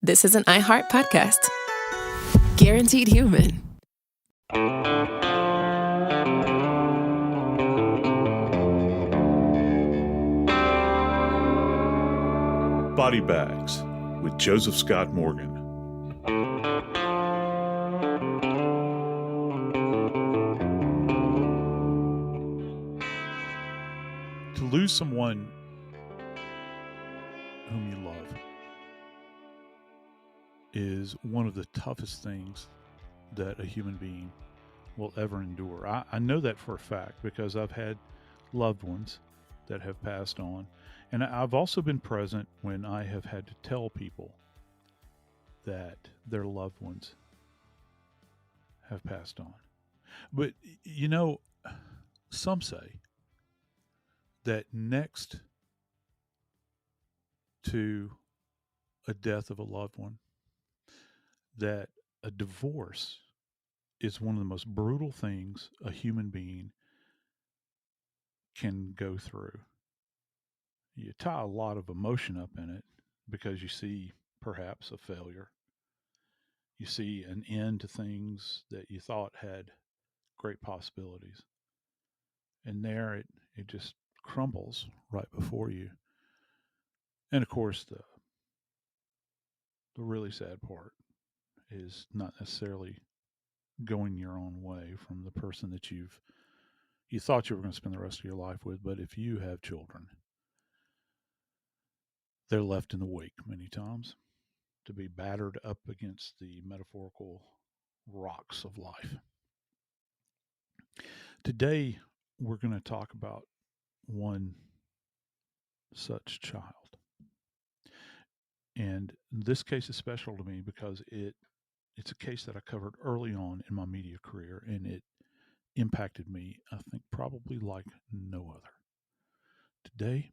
This is an iHeart podcast. Guaranteed human. Body Bags with Joseph Scott Morgan. To lose someone whom you love is one of the toughest things that a human being will ever endure. I know that for a fact because I've had loved ones that have passed on. And I've also been present when I have had to tell people that their loved ones have passed on. But, you know, some say that next to a death of a loved one, that a divorce is one of the most brutal things a human being can go through. You tie a lot of emotion up in it because you see perhaps a failure. You see an end to things that you thought had great possibilities. And there it just crumbles right before you. And of course, the really sad part is not necessarily going your own way from the person that you thought you were going to spend the rest of your life with. But if you have children, they're left in the wake many times to be battered up against the metaphorical rocks of life. Today, we're going to talk about one such child. And this case is special to me because it's a case that I covered early on in my media career, and it impacted me, I think, probably like no other. Today,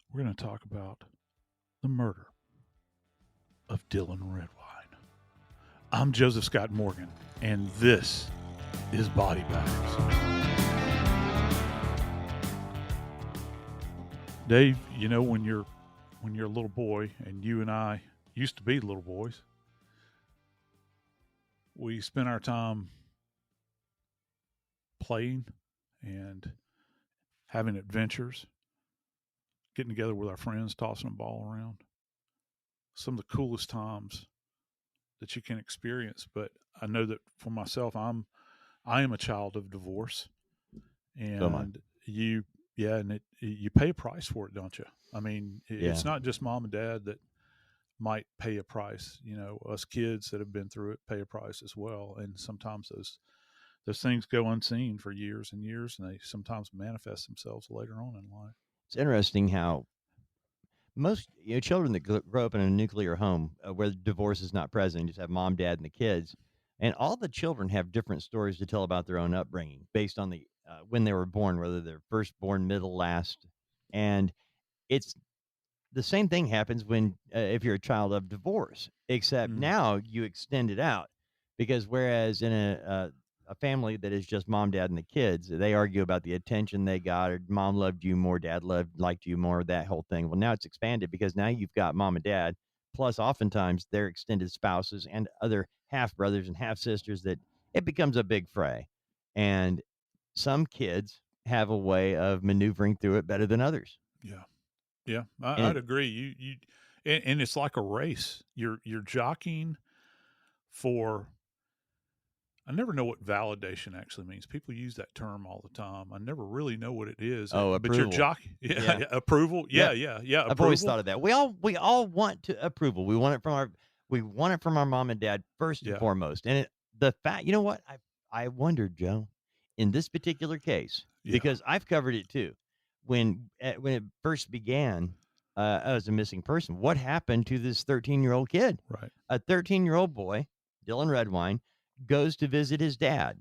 we're going to talk about the murder of Dylan Redwine. I'm Joseph Scott Morgan, and this is Body Bags. Dave, you know, when you're a little boy, and you and I used to be little boys, we spent our time playing and having adventures, getting together with our friends, tossing a ball around. Some of the coolest times that you can experience. But I know that for myself, I am a child of divorce, and you pay a price for it, don't you? I mean, it's not just mom and dad that might pay a price. You know, us kids that have been through it pay a price as well. And sometimes those things go unseen for years and years, and they sometimes manifest themselves later on in life. It's interesting how most children that grow up in a nuclear home where divorce is not present, just have mom, dad, and the kids, and all the children have different stories to tell about their own upbringing based on the when they were born, whether they're firstborn, middle, last, and it's the same thing happens when if you're a child of divorce, except now you extend it out because whereas in a family that is just mom, dad, and the kids, they argue about the attention they got, or mom loved you more, dad liked you more, that whole thing. Well, now it's expanded because now you've got mom and dad, plus oftentimes their extended spouses and other half brothers and half sisters, that it becomes a big fray. And some kids have a way of maneuvering through it better than others. Yeah, I'd agree. And it's like a race. You're jockeying for. I never know what validation actually means. People use that term all the time. I never really know what it is. Oh, but you're jockeying. Yeah, approval. Yeah. I've always thought of that. We all want approval. We want it from our mom and dad first and foremost. And the fact, you know what? I wondered, Joe, in this particular case, because I've covered it too. When it first began as a missing person, what happened to this 13-year-old kid? Right. A 13-year-old boy, Dylan Redwine, goes to visit his dad.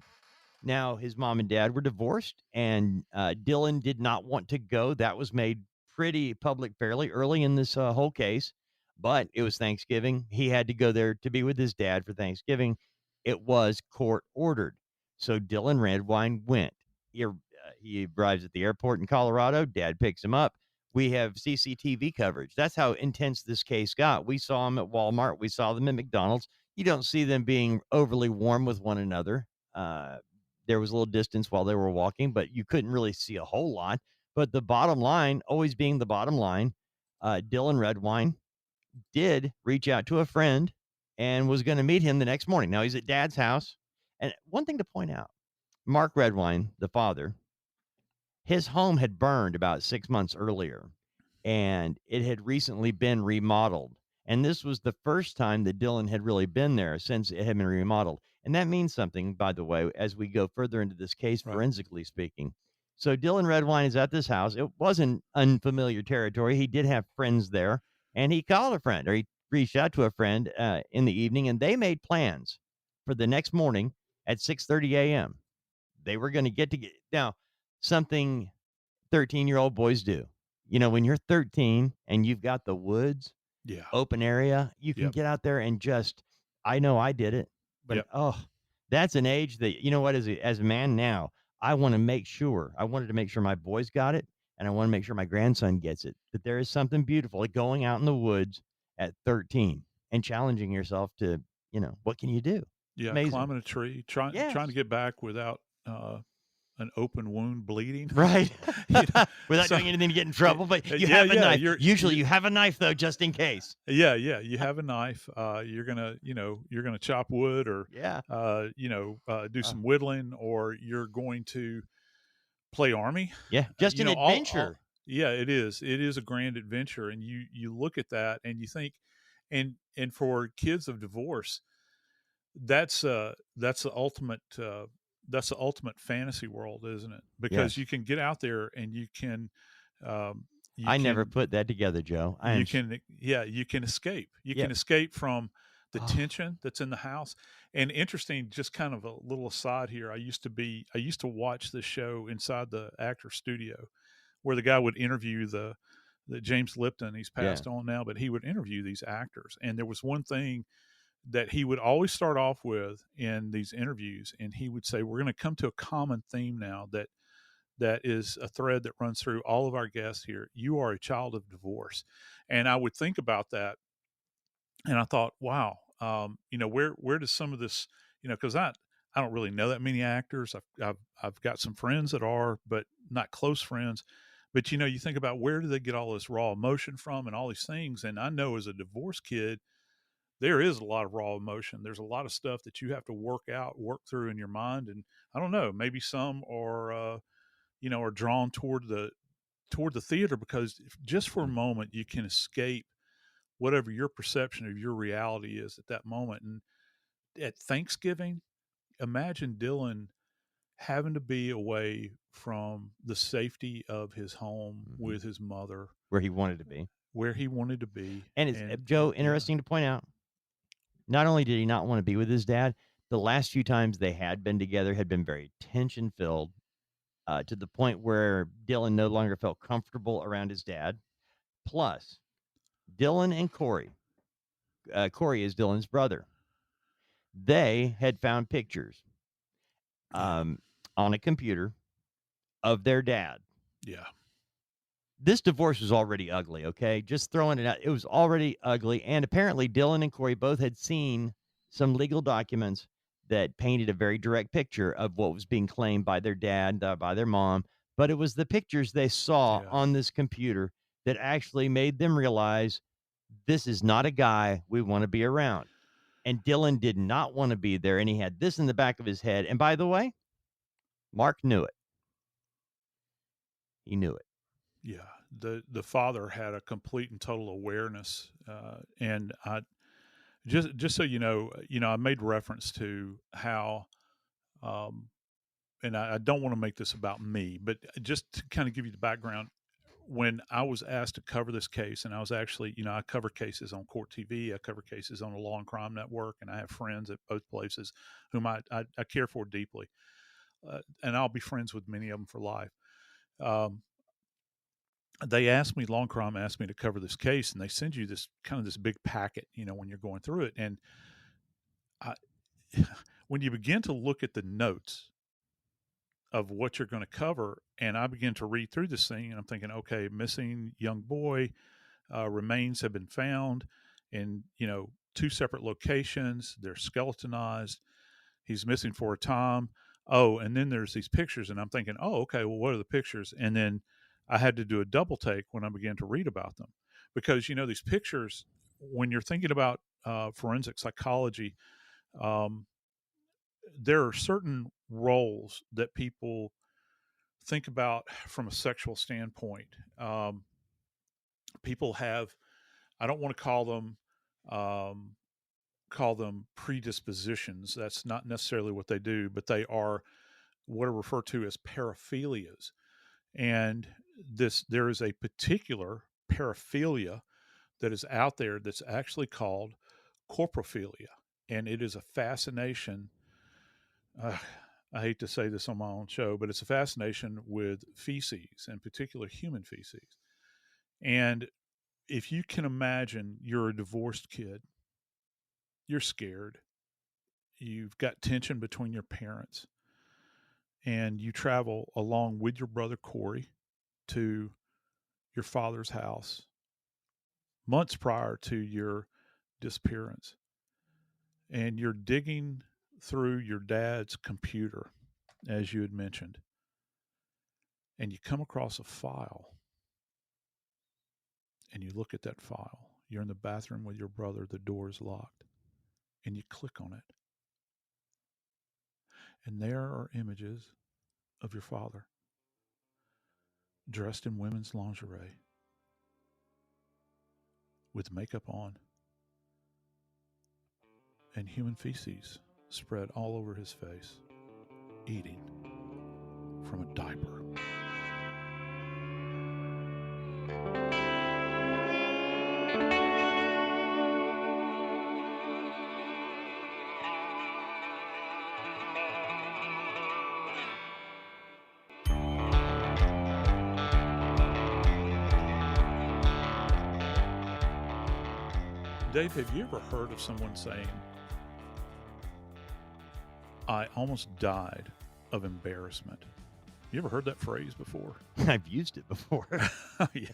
Now, his mom and dad were divorced, and Dylan did not want to go. That was made pretty public fairly early in this whole case, but it was Thanksgiving. He had to go there to be with his dad for Thanksgiving. It was court ordered. So Dylan Redwine went. He arrives at the airport in Colorado. Dad picks him up. We have CCTV coverage. That's how intense this case got. We saw them at Walmart. We saw them at McDonald's. You don't see them being overly warm with one another. There was a little distance while they were walking, but you couldn't really see a whole lot. But the bottom line, always being the bottom line, Dylan Redwine did reach out to a friend and was going to meet him the next morning. Now he's at Dad's house. And one thing to point out, Mark Redwine, the father, his home had burned about 6 months earlier, and it had recently been remodeled. And this was the first time that Dylan had really been there since it had been remodeled. And that means something, by the way, as we go further into this case, Right. forensically speaking. So Dylan Redwine is at this house. It wasn't unfamiliar territory. He did have friends there, and he called a friend, or he reached out to a friend in the evening, and they made plans for the next morning at 6:30 a.m. They were going to get together. Now, something 13-year-old boys do. You know, when you're 13 and you've got the woods, Yeah. open area, you can Yep. get out there and just, I know I did it, but Yep. that's an age that, you know what, as a man now, I wanted to make sure my boys got it, and I want to make sure my grandson gets it, that there is something beautiful like going out in the woods at 13 and challenging yourself to, what can you do? Yeah. Amazing. Climbing a tree, trying to get back without an open wound bleeding. Right. Without doing anything to get in trouble, but you yeah, have a yeah, knife. you're- Usually you have a knife, though, just in case. Yeah. You have a knife. You're gonna chop wood, or Yeah. do some whittling, or you're going to play army. Yeah. Just an adventure. Yeah, it is. It is a grand adventure, and you look at that and you think, and for kids of divorce, that's the ultimate fantasy world, isn't it? Because Yes. you can get out there and you can. I never put that together, Joe. You can escape. You can escape from the tension that's in the house. And interesting, just kind of a little aside here. I used to watch this show inside the actor studio, where the guy would interview the James Lipton. He's passed on now, but he would interview these actors. And there was one thing that he would always start off with in these interviews, and he would say, "We're going to come to a common theme now that is a thread that runs through all of our guests here. You are a child of divorce." And I would think about that, and I thought, wow, where does some of this, because I don't really know that many actors. I've got some friends that are, but not close friends. But you think about, where do they get all this raw emotion from and all these things? And I know as a divorced kid, there is a lot of raw emotion. There's a lot of stuff that you have to work through in your mind. And I don't know, maybe some are drawn toward the theater, because just for a moment you can escape whatever your perception of your reality is at that moment. And at Thanksgiving, imagine Dylan having to be away from the safety of his home with his mother, where he wanted to be. And it's, Joe, interesting to point out, not only did he not want to be with his dad, the last few times they had been together had been very tension filled, to the point where Dylan no longer felt comfortable around his dad. Plus, Dylan and Corey is Dylan's brother. They had found pictures on a computer of their dad. Yeah. This divorce was already ugly, okay? Just throwing it out. It was already ugly. And apparently Dylan and Corey both had seen some legal documents that painted a very direct picture of what was being claimed by their dad, by their mom. But it was the pictures they saw on this computer that actually made them realize, this is not a guy we want to be around. And Dylan did not want to be there. And he had this in the back of his head. And by the way, Mark knew it. He knew it. Yeah, the father had a complete and total awareness, and I just so you know, I made reference to how, and I don't want to make this about me, but just to kind of give you the background. When I was asked to cover this case, and I was actually, I cover cases on Court TV, I cover cases on the Law and Crime Network, and I have friends at both places whom I care for deeply, and I'll be friends with many of them for life. They asked me, Law and Crime asked me to cover this case, and they send you this big packet, when you're going through it. And when you begin to look at the notes of what you're going to cover, And I began to read through this thing, and I'm thinking, okay, missing young boy, remains have been found in, 2 separate locations. They're skeletonized. He's missing for a time. Oh, and then there's these pictures, and I'm thinking, oh, okay, well, what are the pictures? And then I had to do a double take when I began to read about them, because these pictures, when you're thinking about forensic psychology, um, there are certain roles that people think about from a sexual standpoint. People have, I don't want to um, call them predispositions. That's not necessarily what they do, but they are what are referred to as paraphilias. And there is a particular paraphilia that is out there that's actually called corporophilia, and it is a fascination. Uh, I hate to say this on my own show, but it's a fascination with feces, in particular human feces. And if you can imagine, you're a divorced kid, you're scared, you've got tension between your parents, and you travel along with your brother Corey to your father's house months prior to your disappearance, and you're digging through your dad's computer, as you had mentioned, and you come across a file, and you look at that file. You're in the bathroom with your brother, the door is locked, and you click on it, and there are images of your father dressed in women's lingerie with makeup on and human feces spread all over his face, eating from a diaper. Dave, have you ever heard of someone saying, I almost died of embarrassment? You ever heard that phrase before? I've used it before. Yeah,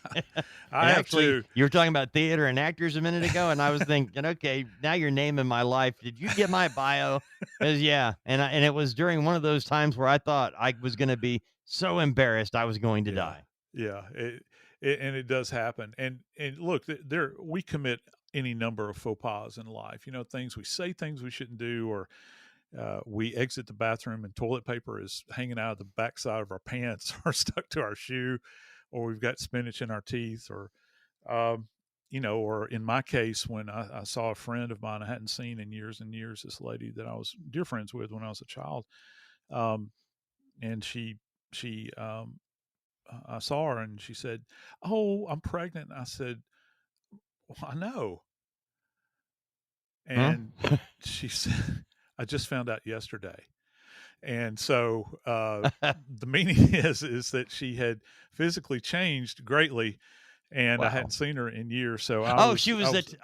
I have actually, too. you were talking about theater and actors a minute ago, and I was thinking, okay, now you're naming my life. Did you get my bio? 'Cause, yeah, and it was during one of those times where I thought I was going to be so embarrassed I was going to die. Yeah, and it does happen. And look, there we commit any number of faux pas in life. Things we say, things we shouldn't do, or we exit the bathroom and toilet paper is hanging out of the backside of our pants or stuck to our shoe, or we've got spinach in our teeth, or or in my case, when I saw a friend of mine I hadn't seen in years and years, this lady that I was dear friends with when I was a child, and she I saw her and she said, "Oh, I'm pregnant." I said, well, "I know." And she said, "I just found out yesterday." And so the meaning is that she had physically changed greatly, and I hadn't seen her in years. So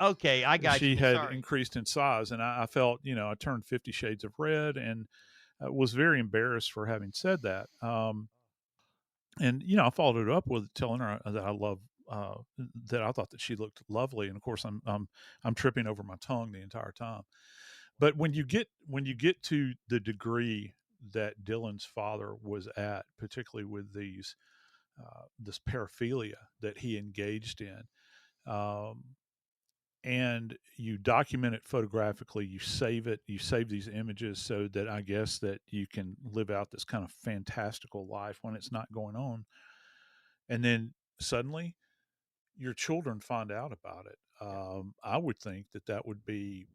okay, I got she you. had Sorry. increased in size, and I felt, I turned 50 shades of red, and was very embarrassed for having said that. And I followed it up with telling her that I love that I thought that she looked lovely, and of course I'm tripping over my tongue the entire time. But when you get to the degree that Dylan's father was at, particularly with this paraphilia that he engaged in, um, and you document it photographically, you save these images so that I guess that you can live out this kind of fantastical life when it's not going on, and then suddenly your children find out about it. I would think that would be,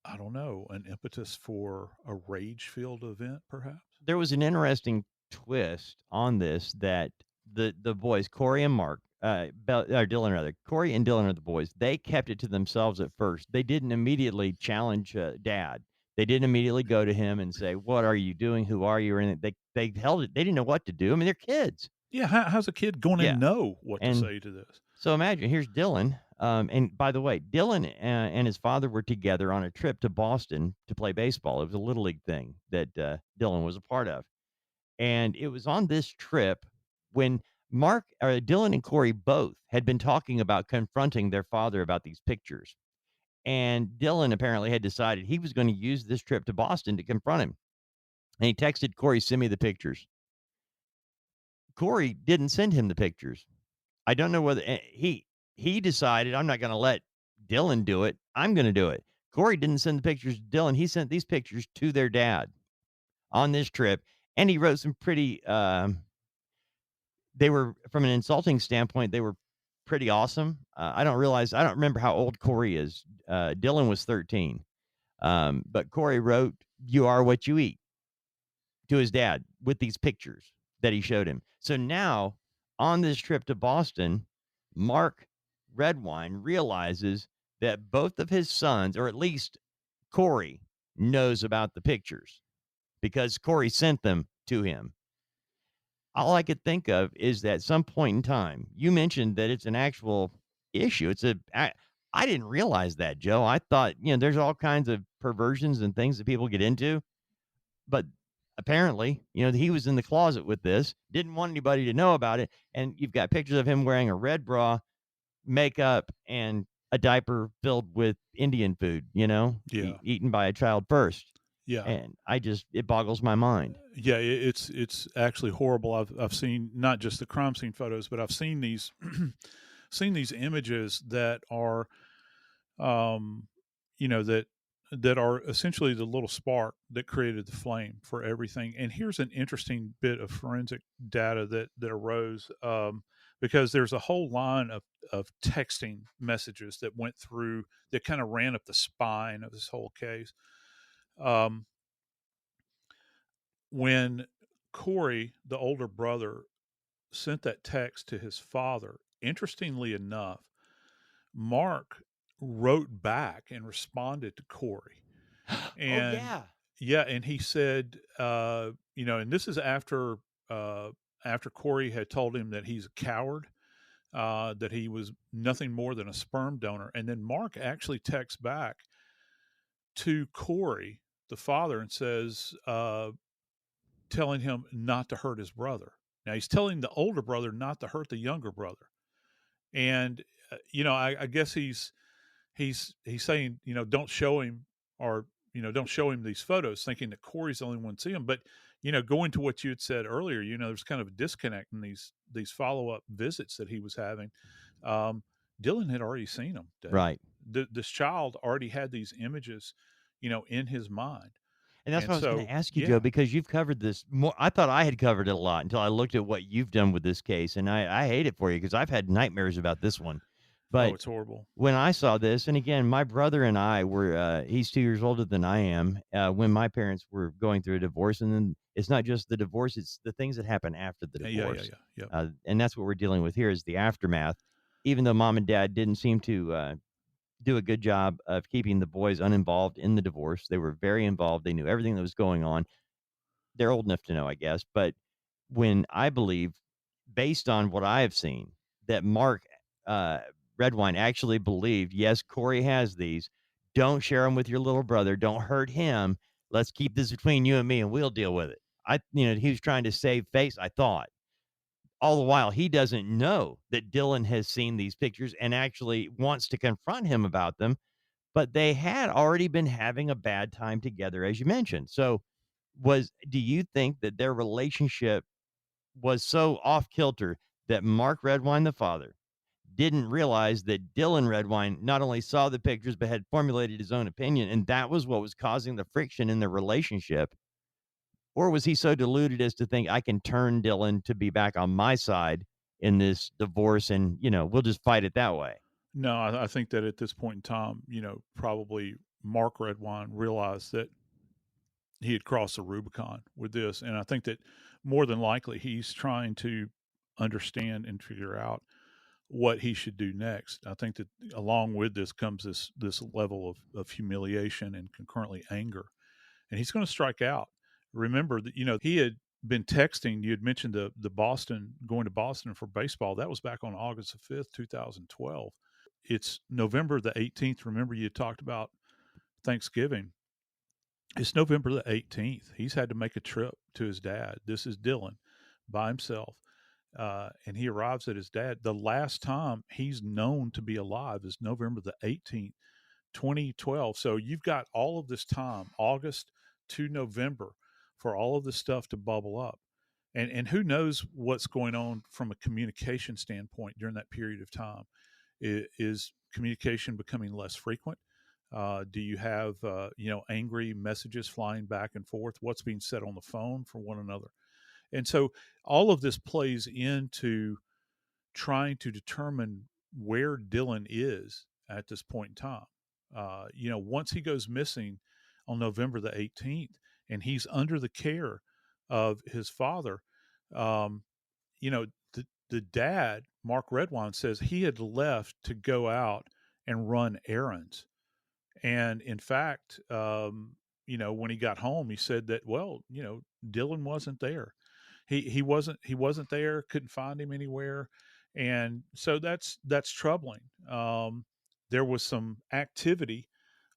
I don't know, an impetus for a rage-filled event, perhaps. There was an interesting twist on this that the boys, Corey and Mark, or Dylan rather, Corey and Dylan are the boys. They kept it to themselves at first. They didn't immediately challenge Dad. They didn't immediately go to him and say, "What are you doing? Who are you?" And they held it. They didn't know what to do. I mean, they're kids. Yeah, how's a kid going to Yeah. know what to And say to this? So imagine, here's Dylan. And by the way, Dylan and his father were together on a trip to Boston to play baseball. It was a little league thing that Dylan was a part of. And it was on this trip when Dylan and Corey both had been talking about confronting their father about these pictures. And Dylan apparently had decided he was going to use this trip to Boston to confront him. And he texted Corey, "Send me the pictures." Corey didn't send him the pictures. I don't know whether he decided, I'm not going to let Dylan do it. I'm going to do it. Corey didn't send the pictures to Dylan. He sent these pictures to their dad on this trip, and he wrote some pretty. They were, from an insulting standpoint, they were pretty awesome. I don't remember how old Corey is. Dylan was 13, but Corey wrote, "You are what you eat," to his dad with these pictures that he showed him. So now, on this trip to Boston, Mark Redwine realizes that both of his sons, or at least Corey, knows about the pictures because Corey sent them to him. All I could think of is that at some point in time, you mentioned that it's an actual issue. I didn't realize that, Joe. I thought, there's all kinds of perversions and things that people get into, but apparently, he was in the closet with this, didn't want anybody to know about it. And you've got pictures of him wearing a red bra, makeup, and a diaper filled with Indian food, Yeah. eaten by a child first. Yeah. And it boggles my mind. Yeah, it's actually horrible. I've seen not just the crime scene photos, but I've seen these seen these images that are, that are essentially the little spark that created the flame for everything. And here's an interesting bit of forensic data that arose, because there's a whole line of texting messages that went through that kind of ran up the spine of this whole case. When Corey, the older brother, sent that text to his father, interestingly enough, Mark wrote back and responded to Corey. And yeah, and he said, and this is after Corey had told him that he's a coward, that he was nothing more than a sperm donor. And then Mark actually texts back to Corey, the father, and says, telling him not to hurt his brother. Now he's telling the older brother not to hurt the younger brother, and I guess he's saying, don't show him, or don't show him these photos, thinking that Corey's the only one to see them. But going to what you had said earlier, there's kind of a disconnect in these follow up visits that he was having. Dylan had already seen them, Dave. Right. This child already had these images, in his mind. And that's what I was going to ask you, Joe, because you've covered this more. I thought I had covered it a lot until I looked at what you've done with this case. And I hate it for you because I've had nightmares about this one. But it's horrible. When I saw this, and again, my brother and I were, he's 2 years older than I am, when my parents were going through a divorce. And then it's not just the divorce, it's the things that happen after the divorce. Yeah. And that's what we're dealing with here is the aftermath. Even though mom and dad didn't seem to do a good job of keeping the boys uninvolved in the divorce. They were very involved. They knew everything that was going on. They're old enough to know, I guess. But when I believe, based on what I have seen, that Mark Redwine actually believed, yes, Corey has these. Don't share them with your little brother. Don't hurt him. Let's keep this between you and me, and we'll deal with it. He was trying to save face, I thought. All the while, he doesn't know that Dylan has seen these pictures and actually wants to confront him about them. But they had already been having a bad time together, as you mentioned. So do you think that their relationship was so off kilter that Mark Redwine, the father, didn't realize that Dylan Redwine not only saw the pictures, but had formulated his own opinion, and that was what was causing the friction in their relationship? Or was he so deluded as to think, I can turn Dylan to be back on my side in this divorce and, we'll just fight it that way? No, I think that at this point in time, probably Mark Redwine realized that he had crossed the Rubicon with this. And I think that more than likely he's trying to understand and figure out what he should do next. I think that along with this comes this level of humiliation and concurrently anger. And he's going to strike out. Remember that, he had been texting. You had mentioned the going to Boston for baseball. That was back on August the 5th, 2012. It's November the 18th. Remember, you talked about Thanksgiving. It's November the 18th. He's had to make a trip to his dad. This is Dylan by himself. And he arrives at his dad. The last time he's known to be alive is November the 18th, 2012. So you've got all of this time, August to November, for all of this stuff to bubble up. And who knows what's going on from a communication standpoint during that period of time. Is communication becoming less frequent? Do you have angry messages flying back and forth? What's being said on the phone for one another? And so all of this plays into trying to determine where Dylan is at this point in time. Once he goes missing on November the 18th and he's under the care of his father, um, the dad, Mark Redwine, says he had left to go out and run errands. And in fact, when he got home, he said that, Dylan wasn't there. He wasn't there. Couldn't find him anywhere, and so that's troubling. There was some activity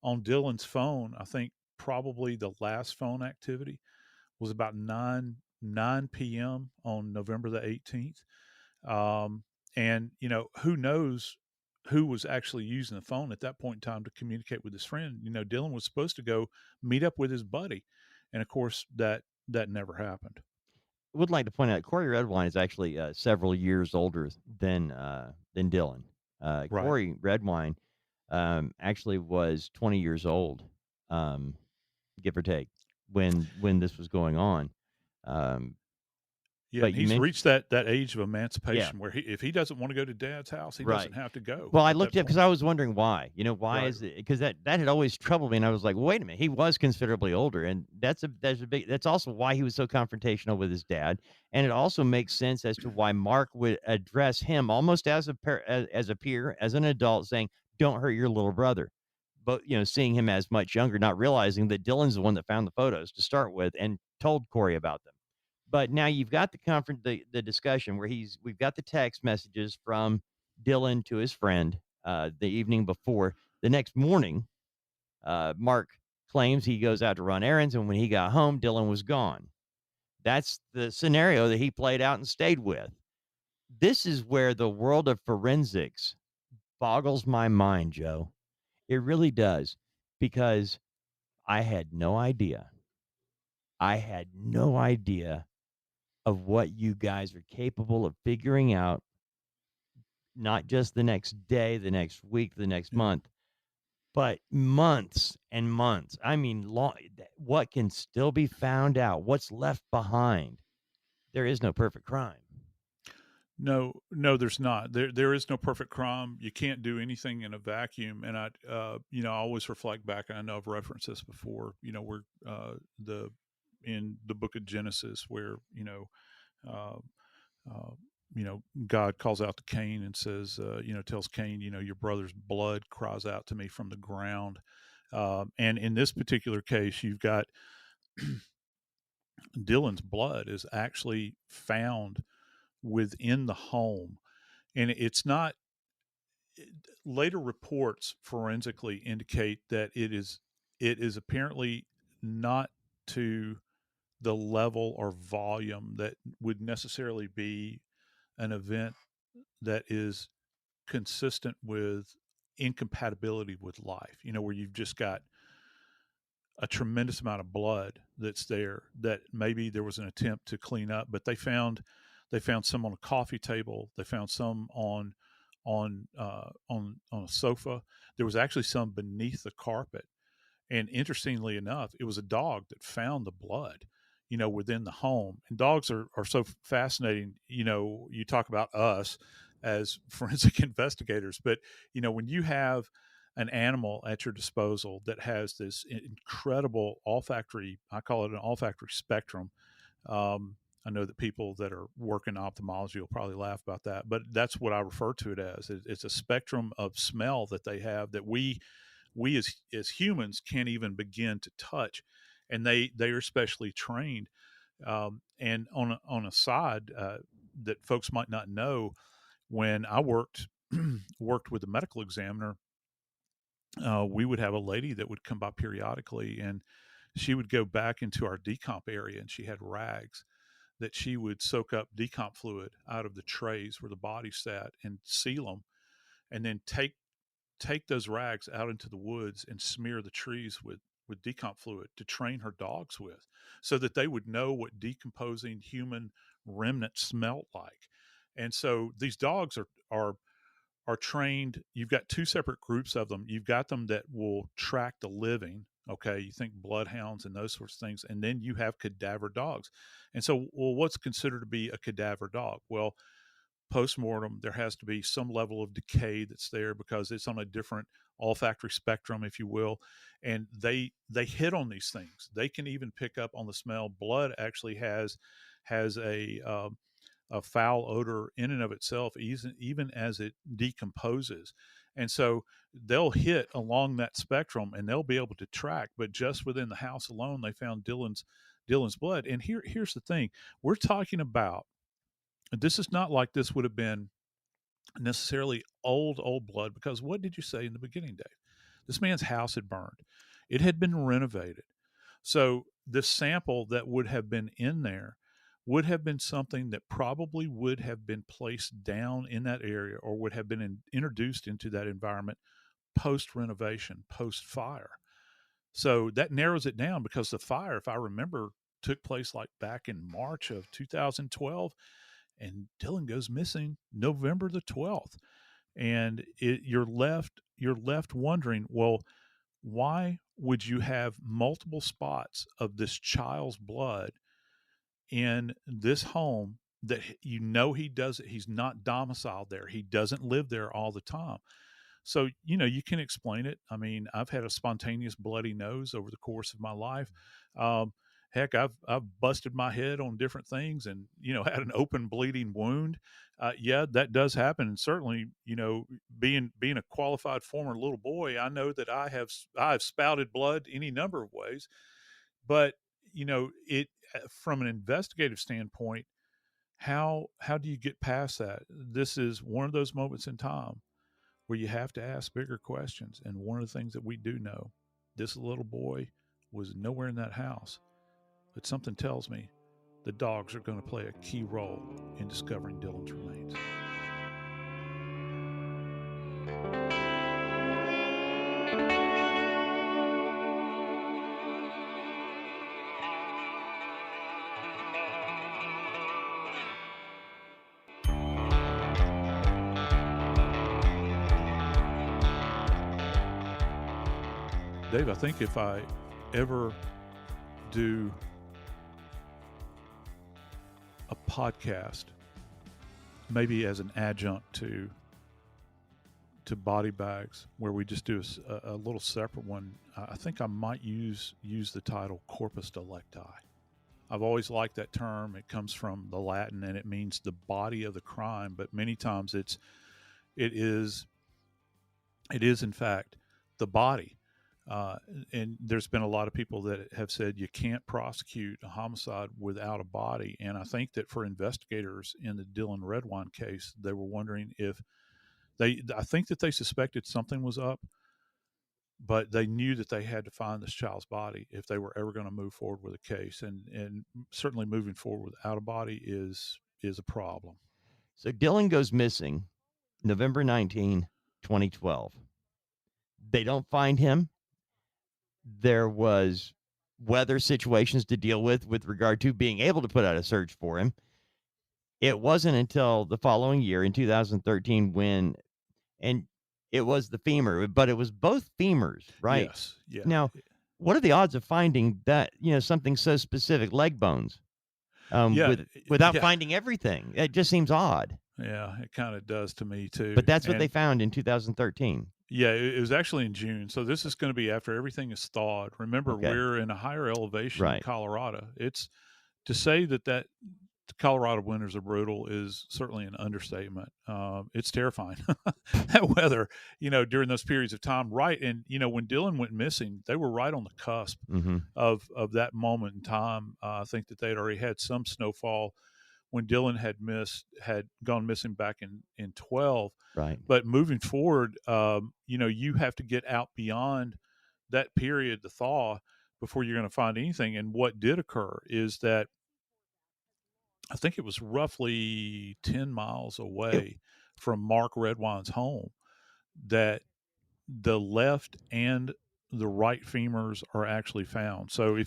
on Dylan's phone. I think probably the last phone activity was about 9 p.m. on November the 18th. And who knows who was actually using the phone at that point in time to communicate with his friend. Dylan was supposed to go meet up with his buddy, and of course that never happened. Would like to point out Corey Redwine is actually several years older than Dylan. Right. Corey Redwine actually was 20 years old, give or take, when this was going on. Yeah, But and you he's mentioned, reached that age of yeah, emancipation where if he doesn't want to go to dad's house, he right. doesn't have to go Well, I at that looked up because point. I was wondering why. Why Right. is it? Because that had always troubled me, and I was like, well, wait a minute, he was considerably older, and that's also why he was so confrontational with his dad, and it also makes sense as to why Mark would address him almost as as a peer, as an adult, saying, "Don't hurt your little brother." But seeing him as much younger, not realizing that Dylan's the one that found the photos to start with and told Corey about them. But now you've got the discussion where we've got the text messages from Dylan to his friend the evening before. The next morning, Mark claims he goes out to run errands, and when he got home, Dylan was gone. That's the scenario that he played out and stayed with. This is where the world of forensics boggles my mind, Joe. It really does, because I had no idea. I had no idea of what you guys are capable of figuring out, not just the next day, the next week, the next Yeah. month, but months and months. I mean, what can still be found out? What's left behind? There is no perfect crime. No, there's not. There is no perfect crime. You can't do anything in a vacuum. And I always reflect back. I know I've referenced this before. Where the in the book of Genesis, where uh, uh, God calls out to Cain and says, tells Cain, your brother's blood cries out to me from the ground. And in this particular case, you've got Dylan's blood is actually found within the home, and it's not. Later reports forensically indicate that it is apparently not to the level or volume that would necessarily be an event that is consistent with incompatibility with life, where you've just got a tremendous amount of blood that's there that maybe there was an attempt to clean up, but they found some on a coffee table. They found some on a sofa. There was actually some beneath the carpet. And interestingly enough, it was a dog that found the blood, within the home. And dogs are so fascinating. You talk about us as forensic investigators, but when you have an animal at your disposal that has this incredible olfactory, I call it an olfactory spectrum. Um, I know that people that are working ophthalmology will probably laugh about that, but that's what I refer to it as. It's a spectrum of smell that they have that we as humans can't even begin to touch, and they are specially trained. And on a side that folks might not know, when I worked with a medical examiner, we would have a lady that would come by periodically, and she would go back into our decomp area, and she had rags that she would soak up decomp fluid out of the trays where the body sat and seal them, and then take those rags out into the woods and smear the trees with decomp fluid to train her dogs with, so that they would know what decomposing human remnants smelled like. And so these dogs are trained. You've got two separate groups of them. You've got them that will track the living. Okay, you think bloodhounds and those sorts of things, and then you have cadaver dogs. And so, well, what's considered to be a cadaver dog? Well, post-mortem, there has to be some level of decay that's there because it's on a different olfactory spectrum, if you will. And they hit on these things. They can even pick up on the smell. Blood actually has a foul odor in and of itself, even as it decomposes. And so they'll hit along that spectrum, and they'll be able to track. But just within the house alone, they found Dylan's blood. And here's the thing: we're talking about, this is not like this would have been necessarily old blood, because what did you say in the beginning, Dave? This man's house had burned. It had been renovated. So the sample that would have been in there would have been something that probably would have been placed down in that area, or would have been introduced into that environment post renovation, post fire. So that narrows it down, because the fire, if I remember, took place like back in March of 2012, and Dylan goes missing November the 12th. And you're left wondering, well, why would you have multiple spots of this child's blood in this home that he's not domiciled there? He doesn't live there all the time. So, you can explain it. I mean, I've had a spontaneous bloody nose over the course of my life. Heck, I've busted my head on different things, and had an open bleeding wound. Yeah, that does happen. And certainly, being a qualified former little boy, I know that I've spouted blood any number of ways. But it, from an investigative standpoint, how do you get past that? This is one of those moments in time where you have to ask bigger questions. And one of the things that we do know, this little boy was nowhere in that house. But something tells me the dogs are going to play a key role in discovering Dylan's remains. Dave, I think if I ever do a podcast, maybe as an adjunct to body bags, where we just do a little separate one, I think I might use the title corpus delicti. I've always liked that term. It comes from the Latin, and it means the body of the crime, but many times it is in fact the body. And there's been a lot of people that have said you can't prosecute a homicide without a body. And I think that for investigators in the Dylan Redwine case, they were wondering if I think that they suspected something was up, but they knew that they had to find this child's body if they were ever going to move forward with a case. And certainly moving forward without a body is a problem. So Dylan goes missing November 19, 2012. They don't find him. There was weather situations to deal with regard to being able to put out a search for him. It wasn't until the following year in 2013 and it was the femur, but it was both femurs, right? Yes. Yeah. Now, what are the odds of finding that, something so specific, leg bones, without finding everything? It just seems odd. Yeah, it kind of does to me too. But that's what they found in 2013. Yeah, it was actually in June. So this is going to be after everything is thawed. Remember, Okay. We're in a higher elevation Right. in Colorado. It's to say that the Colorado winters are brutal is certainly an understatement. It's terrifying. That weather, during those periods of time, right? And when Dylan went missing, they were right on the cusp of that moment in time. I think that they'd already had some snowfall when Dylan had gone missing back in 12. Right. But moving forward, you have to get out beyond that period, the thaw, before you're going to find anything. And what did occur is that I think it was roughly 10 miles It, away from Mark Redwine's home that the left and the right femurs are actually found. So and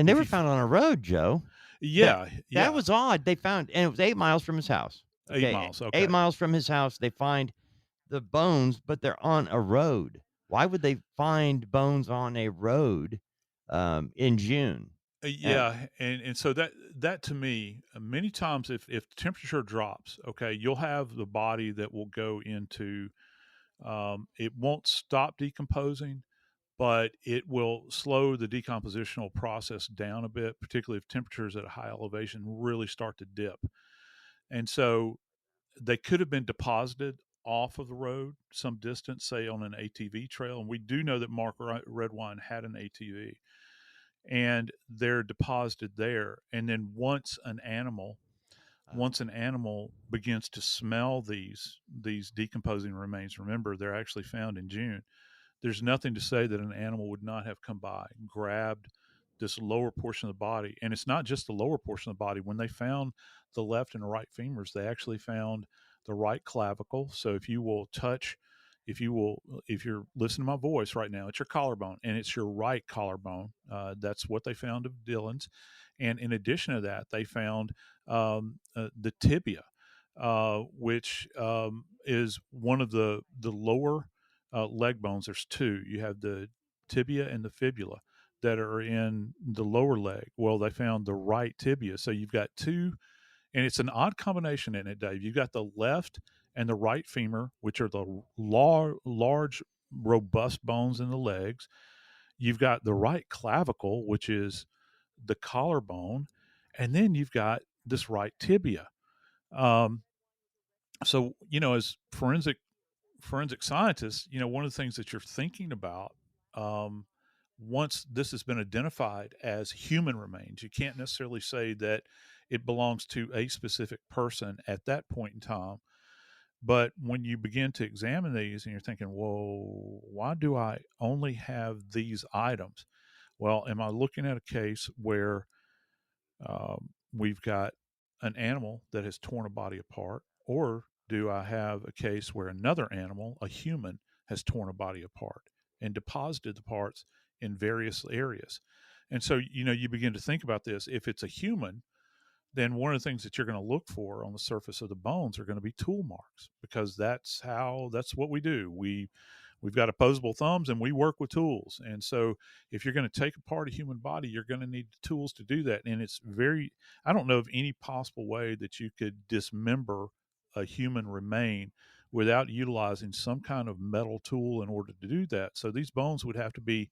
they if were you, found on a road, Joe. That yeah, that yeah, was odd. They found, and it was 8 miles from his house. 8 miles. 8 miles from his house, they find the bones, but they're on a road. Why would they find bones on a road in June? Yeah, and so that to me, many times if the temperature drops, okay, you'll have the body that will go into, it won't stop decomposing, but it will slow the decompositional process down a bit, particularly if temperatures at a high elevation really start to dip. And so they could have been deposited off of the road some distance, say on an ATV trail. And we do know that Mark Redwine had an ATV, and they're deposited there. And then once an animal begins to smell these decomposing remains, remember they're actually found in June, there's nothing to say that an animal would not have come by, grabbed this lower portion of the body. And it's not just the lower portion of the body. When they found the left and the right femurs, they actually found the right clavicle. So if you're listening to my voice right now, it's your collarbone, and it's your right collarbone. That's what they found of Dylan's. And in addition to that, they found the tibia, which is one of the lower leg bones. There's two. You have the tibia and the fibula that are in the lower leg. Well, they found the right tibia. So you've got two, and it's an odd combination in it, Dave. You've got the left and the right femur, which are the large, robust bones in the legs. You've got the right clavicle, which is the collarbone, and then you've got this right tibia. Um, so as forensic scientists, one of the things that you're thinking about, um, once this has been identified as human remains, you can't necessarily say that it belongs to a specific person at that point in time. But when you begin to examine these and you're thinking, whoa, why do I only have these items? Well, am I looking at a case where we've got an animal that has torn a body apart, or do I have a case where another animal, a human, has torn a body apart and deposited the parts in various areas? And so, you begin to think about this. If it's a human, then one of the things that you're going to look for on the surface of the bones are going to be tool marks, because that's what we do. We've got opposable thumbs and we work with tools. And so if you're going to take apart a human body, you're going to need the tools to do that. And I don't know of any possible way that you could dismember a human remain without utilizing some kind of metal tool in order to do that. So these bones would have to be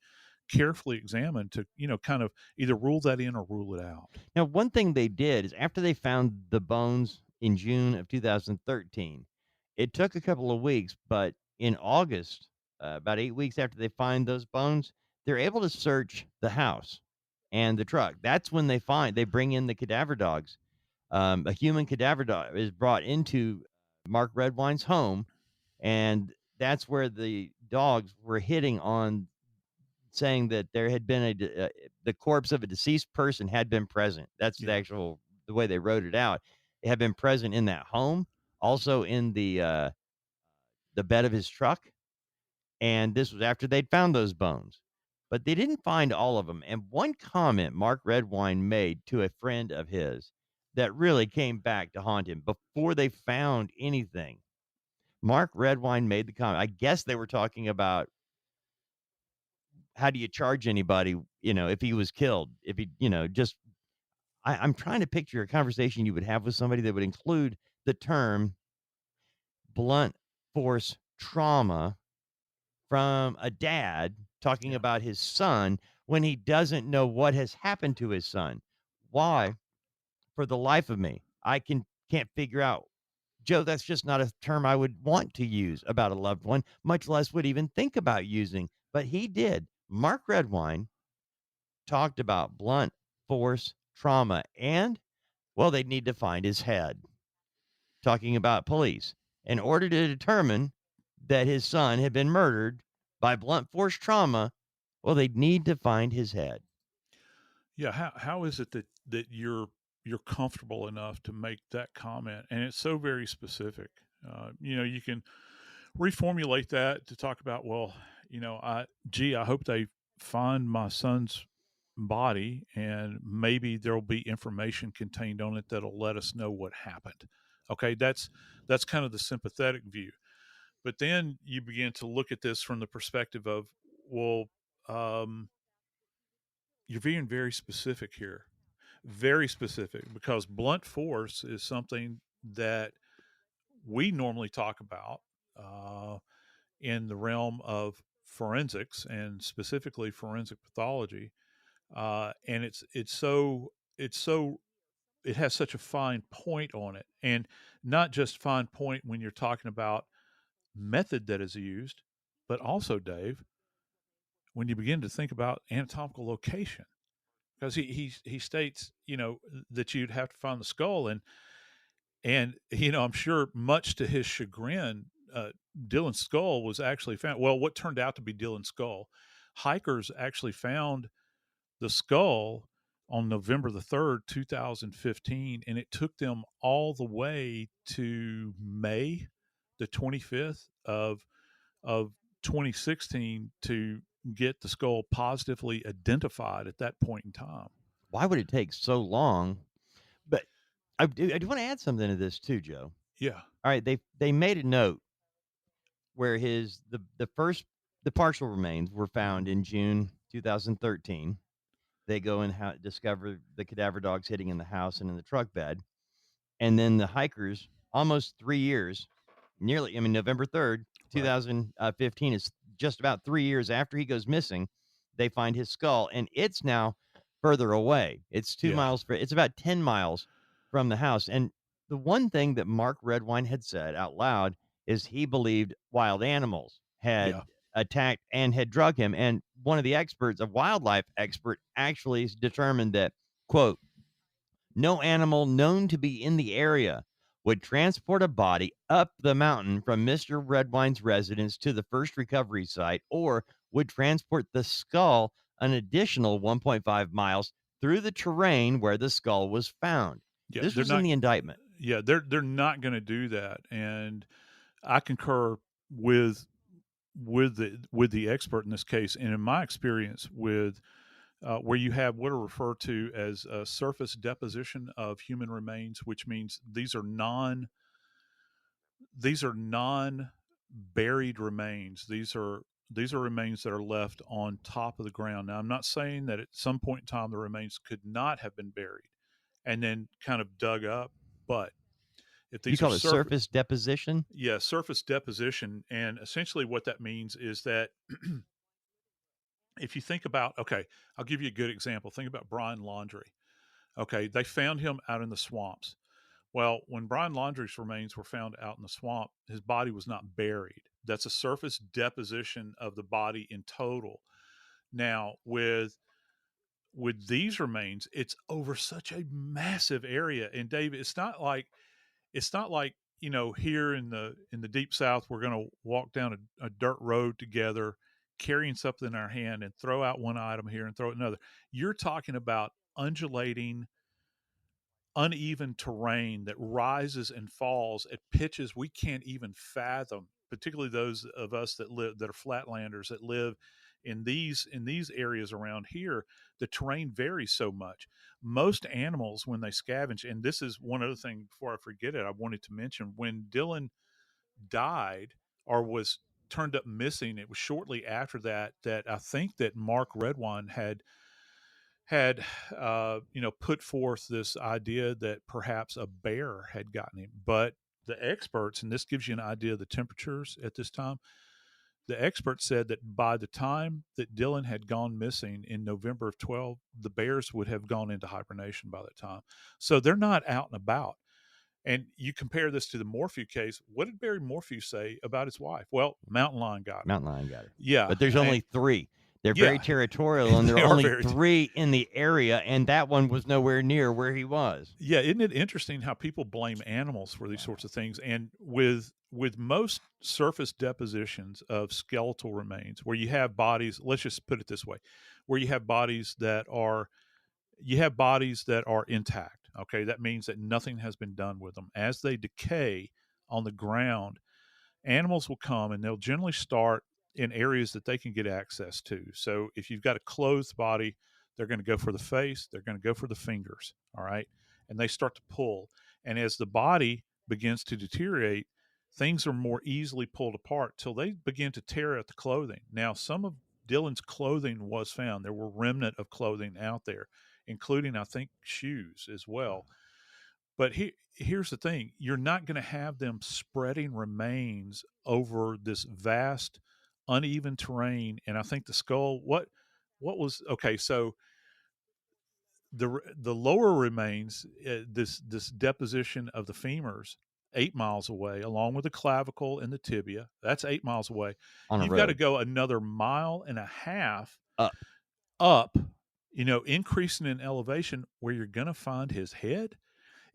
carefully examined to, kind of either rule that in or rule it out. Now, one thing they did is after they found the bones in June of 2013, it took a couple of weeks, but in August, about 8 weeks after they find those bones, they're able to search the house and the truck. That's when they bring in the cadaver dogs. A human cadaver dog is brought into Mark Redwine's home, and that's where the dogs were hitting on, saying that there had been the corpse of a deceased person had been present. That's Yeah. the way they wrote it out. It had been present in that home, also in the bed of his truck, and this was after they'd found those bones. But they didn't find all of them. And one comment Mark Redwine made to a friend of his that really came back to haunt him before they found anything. Mark Redwine made the comment. I guess they were talking about, how do you charge anybody, if he was killed? If he, just, I'm trying to picture a conversation you would have with somebody that would include the term blunt force trauma from a dad talking Yeah. about his son when he doesn't know what has happened to his son. Why? For the life of me, I can't figure out. Joe, that's just not a term I would want to use about a loved one, much less would even think about using. But he did. Mark Redwine talked about blunt force trauma, and, well, they'd need to find his head. Talking about police, in order to determine that his son had been murdered by blunt force trauma, well, they'd need to find his head. Yeah, how is it that you're comfortable enough to make that comment? And it's so very specific. You can reformulate that to talk about, well, I hope they find my son's body, and maybe there'll be information contained on it that'll let us know what happened. Okay, that's kind of the sympathetic view. But then you begin to look at this from the perspective of, well, um, you're being very specific here, very specific, because blunt force is something that we normally talk about uh, in the realm of forensics, and specifically forensic pathology. And it's so it has such a fine point on it, and not just fine point when you're talking about method that is used, but also, Dave, when you begin to think about anatomical location, because he states, that you'd have to find the skull, and I'm sure, much to his chagrin, Dylan's skull was actually found. Well, what turned out to be Dylan's skull, hikers actually found the skull on November the 3rd, 2015, and it took them all the way to May the 25th of 2016 to get the skull positively identified at that point in time. Why would it take so long? But I do want to add something to this too, Joe. Yeah, All right, they made a note where the partial remains were found in June 2013. They go and discover the cadaver dogs hitting in the house and in the truck bed, and then the hikers, almost 3 years, nearly, I mean, November 3rd, right. 2015 is just about 3 years after he goes missing. They find his skull, and it's now further away. It's Yeah, it's about 10 miles from the house. And the one thing that Mark Redwine had said out loud is he believed wild animals yeah, had attacked and had drugged him. And one of the experts, a wildlife expert, actually determined that, quote, no animal known to be in the area would transport a body up the mountain from Mr. Redwine's residence to the first recovery site, or would transport the skull an additional 1.5 miles through the terrain where the skull was found. yeah. This They're was in not. the indictment. Yeah, they're not going to do that, and I concur with with the expert in this case. And in my experience with where you have what are referred to as surface deposition of human remains, which means these are non buried remains. These are remains that are left on top of the ground. Now, I'm not saying that at some point in time the remains could not have been buried and then kind of dug up, but if You these are call it surface deposition? yeah, surface deposition, and essentially what that means is that if you think about, okay, I'll give you a good example. Think about Brian Laundrie. Okay, they found him out in the swamps. Well, when Brian Laundrie's remains were found out in the swamp, his body was not buried. That's a surface deposition of the body in total. Now, with these remains, it's over such a massive area. And Dave, it's not like here in the deep south we're going to walk down a dirt road together carrying something in our hand and throw out one item here and throw it another. You're talking about undulating, uneven terrain that rises and falls at pitches we can't even fathom, particularly those of us that are flatlanders that live in these areas around here. The terrain varies so much. Most animals, when they scavenge, and this is one other thing before I forget it, I wanted to mention, when Dylan died or was turned up missing, it was shortly after that I think that Mark Redwine had put forth this idea that perhaps a bear had gotten him. But the experts, and this gives you an idea of the temperatures at this time, the experts said that by the time that Dylan had gone missing in November of 12, the bears would have gone into hibernation by that time. So they're not out and about. And you compare this to the Morphew case. What did Barry Morphew say about his wife? Well, mountain lion got her. Mountain lion got her. Yeah. But there's only 3. They're very Yeah. territorial, and there They are are only very 3 in the area, and that one was nowhere near where he was. Yeah, isn't it interesting how people blame animals for these sorts of things? And with most surface depositions of skeletal remains, where you have bodies, let's just put it this way, where you have bodies that are you have bodies that are intact. Okay, that means that nothing has been done with them. As they decay on the ground, animals will come and they'll generally start in areas that they can get access to. So if you've got a clothed body, they're going to go for the face, they're going to go for the fingers, all right? And they start to pull. And as the body begins to deteriorate, things are more easily pulled apart till they begin to tear at the clothing. Now, some of Dylan's clothing was found. There were remnant of clothing out there, including, I think, shoes as well. But here's the thing: you're not going to have them spreading remains over this vast, uneven terrain. And I think the skull. What was okay? So the lower remains, this deposition of the femurs, 8 miles away, along with the clavicle and the tibia. That's 8 miles away. On a You've got to road go another mile and a half up. up. Increasing in elevation, where you're going to find his head.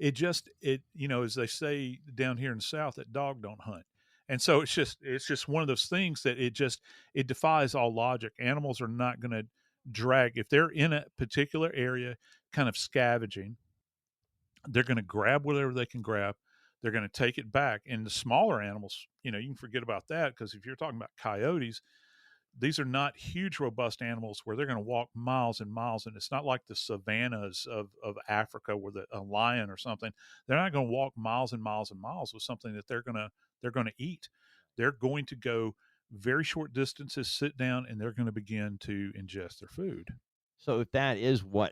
As they say down here in the South, that dog don't hunt. And so it's just one of those things that it defies all logic. Animals are not going to drag if they're in a particular area kind of scavenging. They're going to grab whatever they can grab. They're going to take it back. And the smaller animals, you can forget about that, because if you're talking about coyotes, these are not huge, robust animals where they're going to walk miles and miles. And it's not like the savannas of Africa where a lion or something. They're not going to walk miles and miles and miles with something that they're going to eat. They're going to go very short distances, sit down, and they're going to begin to ingest their food. So if that is what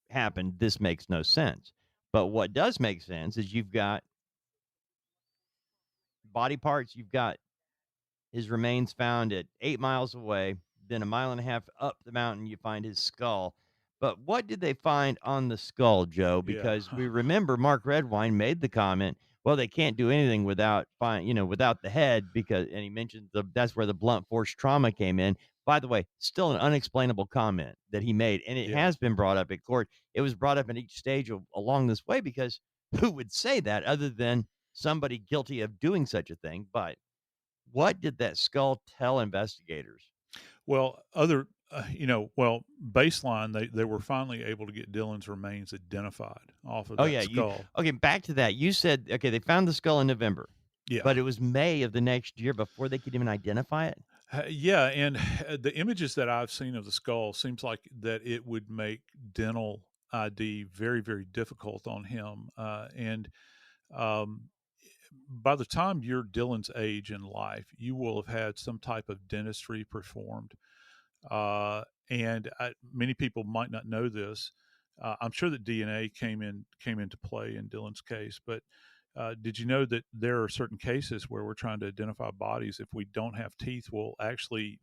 happened, this makes no sense. But what does make sense is you've got body parts, you've got his remains found at 8 miles away. Then a mile and a half up the mountain, you find his skull. But what did they find on the skull, Joe? Yeah. Because we remember Mark Redwine made the comment, well, they can't do anything without without the head, and he mentioned that's where the blunt force trauma came in. By the way, still an unexplainable comment that he made, and it Yeah. has been brought up at court. It was brought up in each stage along this way, because who would say that other than somebody guilty of doing such a thing? But what did that skull tell investigators? Well, baseline, they were finally able to get Dylan's remains identified off of Oh, that yeah, skull. okay, back to that. You said, okay, they found the skull in November, Yeah. but it was May of the next year before they could even identify it? Yeah, and the images that I've seen of the skull seems like that it would make dental ID very, very difficult on him. And um, by the time you're Dylan's age in life, you will have had some type of dentistry performed. Many people might not know this. I'm sure that DNA came into play in Dylan's case, but did you know that there are certain cases where we're trying to identify bodies? If we don't have teeth, we'll actually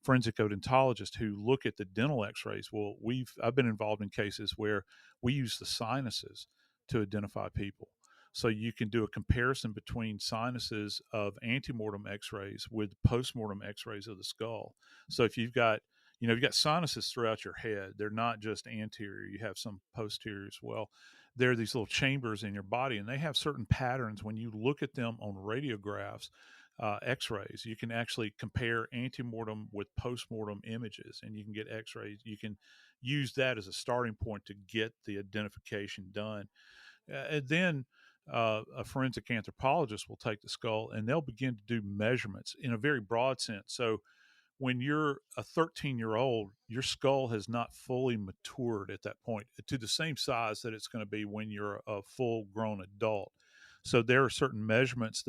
forensic odontologists who look at the dental X-rays. Well, I've been involved in cases where we use the sinuses to identify people. So you can do a comparison between sinuses of antemortem X-rays with postmortem X-rays of the skull. So if you've got sinuses throughout your head, they're not just anterior. You have some posterior as well. There are these little chambers in your body, and they have certain patterns. When you look at them on radiographs, X-rays, you can actually compare antemortem with postmortem images, and you can get X-rays. You can use that as a starting point to get the identification done. And then a forensic anthropologist will take the skull and they'll begin to do measurements in a very broad sense. So when you're a 13-year-old, your skull has not fully matured at that point to the same size that it's going to be when you're a full-grown adult. So there are certain measurements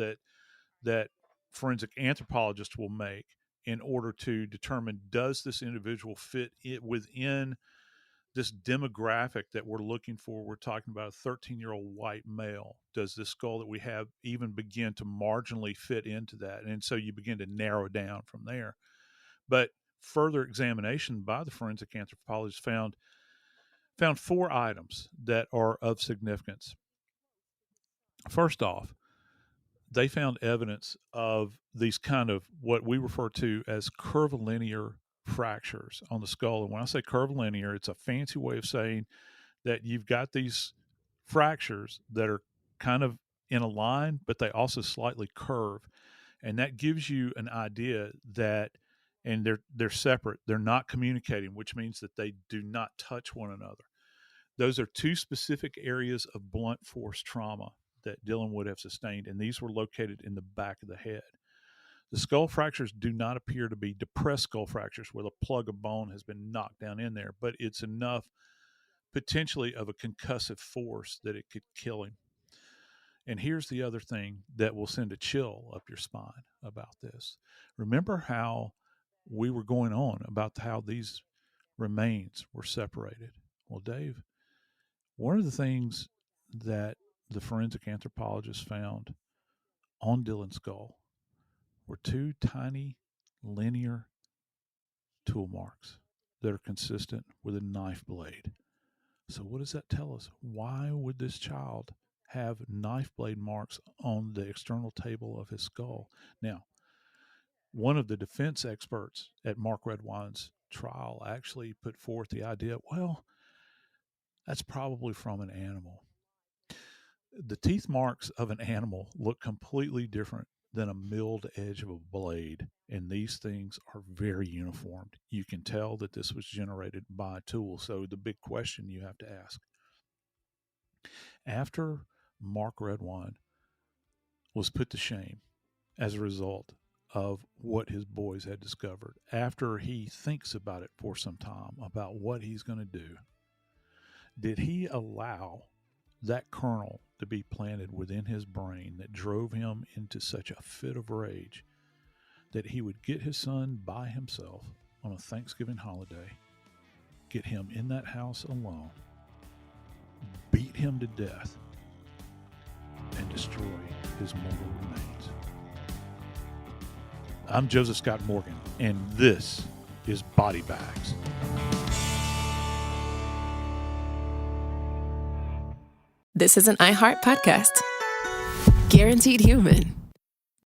that forensic anthropologists will make in order to determine, does this individual fit it within this demographic that we're looking for. We're talking about a 13-year-old white male. Does this skull that we have even begin to marginally fit into that? And so you begin to narrow down from there. But further examination by the forensic anthropologist found 4 items that are of significance. First off, they found evidence of these kind of what we refer to as curvilinear fractures on the skull. And when I say curvilinear, it's a fancy way of saying that you've got these fractures that are kind of in a line, but they also slightly curve. And that gives you an idea that and they're separate. They're not communicating, which means that they do not touch one another. Those are two specific areas of blunt force trauma that Dylan would have sustained, and these were located in the back of the head. The skull fractures do not appear to be depressed skull fractures where the plug of bone has been knocked down in there, but it's enough potentially of a concussive force that it could kill him. And here's the other thing that will send a chill up your spine about this. Remember how we were going on about how these remains were separated? Well, Dave, one of the things that the forensic anthropologist found on Dylan's skull were two tiny linear tool marks that are consistent with a knife blade. So what does that tell us? Why would this child have knife blade marks on the external table of his skull? Now, one of the defense experts at Mark Redwine's trial actually put forth the idea, well, that's probably from an animal. The teeth marks of an animal look completely different than a milled edge of a blade, and these things are very uniform. You can tell that this was generated by a tool. So the big question you have to ask, after Mark Redwine was put to shame as a result of what his boys had discovered, after he thinks about it for some time, about what he's going to do, did he allow that kernel to be planted within his brain that drove him into such a fit of rage that he would get his son by himself on a Thanksgiving holiday, get him in that house alone, beat him to death, and destroy his mortal remains? I'm Joseph Scott Morgan, and this is Body Bags. This is an iHeart podcast. Guaranteed human.